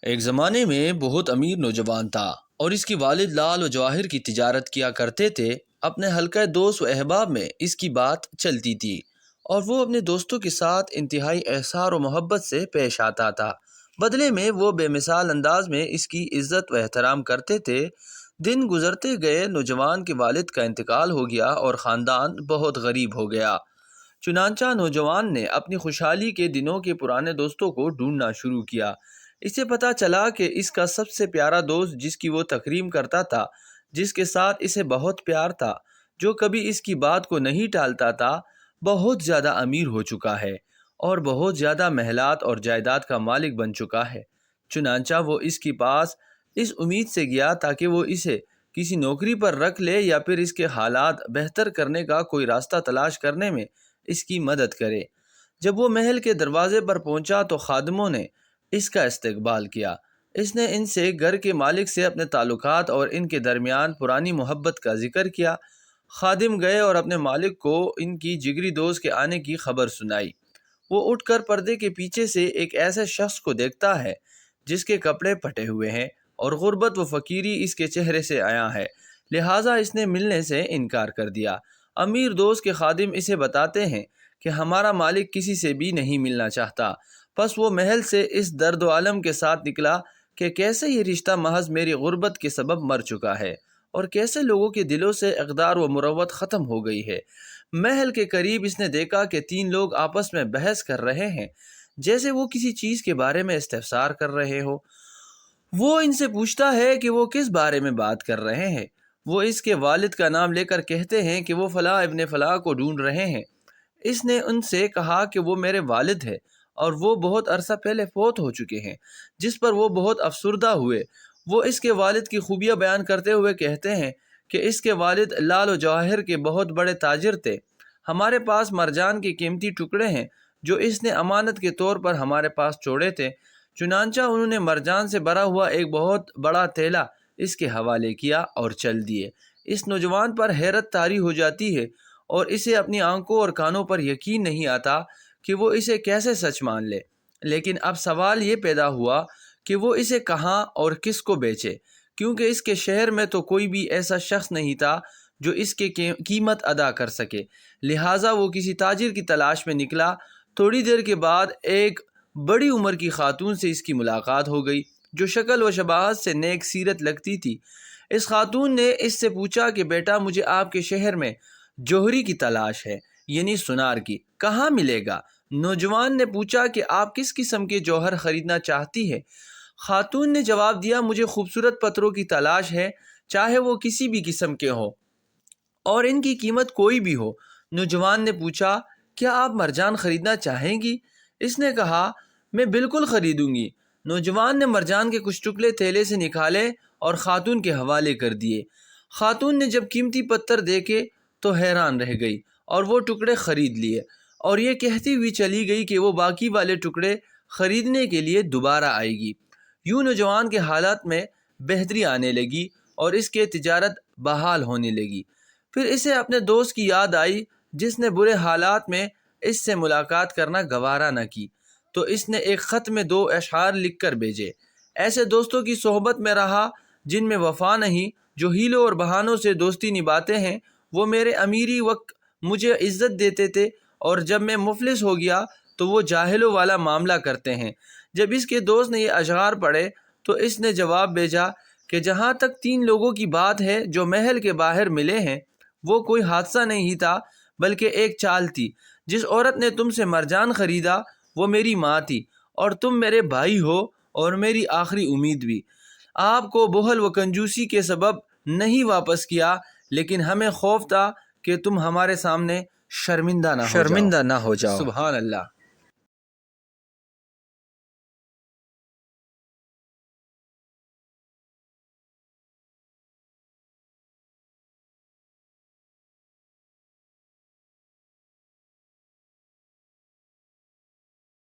ایک زمانے میں بہت امیر نوجوان تھا اور اس کی والد لال و جواہر کی تجارت کیا کرتے تھے۔ اپنے حلقہ دوست و احباب میں اس کی بات چلتی تھی اور وہ اپنے دوستوں کے ساتھ انتہائی احسار و محبت سے پیش آتا تھا۔ بدلے میں وہ بے مثال انداز میں اس کی عزت و احترام کرتے تھے۔ دن گزرتے گئے، نوجوان کے والد کا انتقال ہو گیا اور خاندان بہت غریب ہو گیا۔ چنانچہ نوجوان نے اپنی خوشحالی کے دنوں کے پرانے دوستوں کو ڈھونڈنا شروع کیا۔ اسے پتہ چلا کہ اس کا سب سے پیارا دوست، جس کی وہ تکریم کرتا تھا، جس کے ساتھ اسے بہت پیار تھا، جو کبھی اس کی بات کو نہیں ٹالتا تھا، بہت زیادہ امیر ہو چکا ہے اور بہت زیادہ محلات اور جائیداد کا مالک بن چکا ہے۔ چنانچہ وہ اس کے پاس اس امید سے گیا تاکہ وہ اسے کسی نوکری پر رکھ لے یا پھر اس کے حالات بہتر کرنے کا کوئی راستہ تلاش کرنے میں اس کی مدد کرے۔ جب وہ محل کے دروازے پر پہنچا تو خادموں نے اس کا استقبال کیا۔ اس نے ان سے، گھر کے مالک سے، اپنے تعلقات اور ان کے درمیان پرانی محبت کا ذکر کیا۔ خادم گئے اور اپنے مالک کو ان کی جگری دوست کے آنے کی خبر سنائی۔ وہ اٹھ کر پردے کے پیچھے سے ایک ایسے شخص کو دیکھتا ہے جس کے کپڑے پھٹے ہوئے ہیں اور غربت و فقیری اس کے چہرے سے عیاں ہے، لہٰذا اس نے ملنے سے انکار کر دیا۔ امیر دوست کے خادم اسے بتاتے ہیں کہ ہمارا مالک کسی سے بھی نہیں ملنا چاہتا۔ پس وہ محل سے اس درد و الم کے ساتھ نکلا کہ کیسے یہ رشتہ محض میری غربت کے سبب مر چکا ہے اور کیسے لوگوں کے دلوں سے اقدار و مروت ختم ہو گئی ہے۔ محل کے قریب اس نے دیکھا کہ 3 لوگ آپس میں بحث کر رہے ہیں، جیسے وہ کسی چیز کے بارے میں استفسار کر رہے ہو۔ وہ ان سے پوچھتا ہے کہ وہ کس بارے میں بات کر رہے ہیں۔ وہ اس کے والد کا نام لے کر کہتے ہیں کہ وہ فلاں ابن فلاں کو ڈھونڈ رہے ہیں۔ اس نے ان سے کہا کہ وہ میرے والد ہے اور وہ بہت عرصہ پہلے فوت ہو چکے ہیں، جس پر وہ بہت افسردہ ہوئے۔ وہ اس کے والد کی خوبیاں بیان کرتے ہوئے کہتے ہیں کہ اس کے والد لال و جواہر کے بہت بڑے تاجر تھے۔ ہمارے پاس مرجان کے قیمتی ٹکڑے ہیں جو اس نے امانت کے طور پر ہمارے پاس چھوڑے تھے۔ چنانچہ انہوں نے مرجان سے بھرا ہوا ایک بہت بڑا تھیلا اس کے حوالے کیا اور چل دیے۔ اس نوجوان پر حیرت طاری ہو جاتی ہے اور اسے اپنی آنکھوں اور کانوں پر یقین نہیں آتا کہ وہ اسے کیسے سچ مان لے۔ لیکن اب سوال یہ پیدا ہوا کہ وہ اسے کہاں اور کس کو بیچے، کیونکہ اس کے شہر میں تو کوئی بھی ایسا شخص نہیں تھا جو اس کی قیمت ادا کر سکے۔ لہٰذا وہ کسی تاجر کی تلاش میں نکلا۔ تھوڑی دیر کے بعد ایک بڑی عمر کی خاتون سے اس کی ملاقات ہو گئی، جو شکل و شباہت سے نیک سیرت لگتی تھی۔ اس خاتون نے اس سے پوچھا کہ بیٹا، مجھے آپ کے شہر میں جوہری کی تلاش ہے، یعنی سونار کی، کہاں ملے گا؟ نوجوان نے پوچھا کہ آپ کس قسم کے جوہر خریدنا چاہتی ہے؟ خاتون نے جواب دیا، مجھے خوبصورت پتھروں کی تلاش ہے، چاہے وہ کسی بھی قسم کے ہوں اور ان کی قیمت کوئی بھی ہو۔ نوجوان نے پوچھا، کیا آپ مرجان خریدنا چاہیں گی؟ اس نے کہا، میں بالکل خریدوں گی۔ نوجوان نے مرجان کے کچھ ٹکڑے تھیلے سے نکالے اور خاتون کے حوالے کر دیے۔ خاتون نے جب قیمتی پتھر دیکھے تو حیران رہ گئی اور وہ ٹکڑے خرید لیے، اور یہ کہتی ہوئی چلی گئی کہ وہ باقی والے ٹکڑے خریدنے کے لیے دوبارہ آئے گی۔ یوں نوجوان کے حالات میں بہتری آنے لگی اور اس کے تجارت بحال ہونے لگی۔ پھر اسے اپنے دوست کی یاد آئی جس نے برے حالات میں اس سے ملاقات کرنا گوارا نہ کی، تو اس نے ایک خط میں 2 اشعار لکھ کر بھیجے۔ ایسے دوستوں کی صحبت میں رہا جن میں وفا نہیں، جو ہیلوں اور بہانوں سے دوستی نبھاتے ہیں۔ وہ میرے امیری وقت مجھے عزت دیتے تھے اور جب میں مفلس ہو گیا تو وہ جاہلوں والا معاملہ کرتے ہیں۔ جب اس کے دوست نے یہ اشعار پڑھے تو اس نے جواب بھیجا کہ جہاں تک 3 لوگوں کی بات ہے جو محل کے باہر ملے ہیں، وہ کوئی حادثہ نہیں تھا بلکہ ایک چال تھی۔ جس عورت نے تم سے مرجان خریدا وہ میری ماں تھی، اور تم میرے بھائی ہو اور میری آخری امید بھی۔ آپ کو بخل و کنجوسی کے سبب نہیں واپس کیا، لیکن ہمیں خوف تھا کہ تم ہمارے سامنے شرمندہ نہ ہو جاؤ۔ سبحان اللہ۔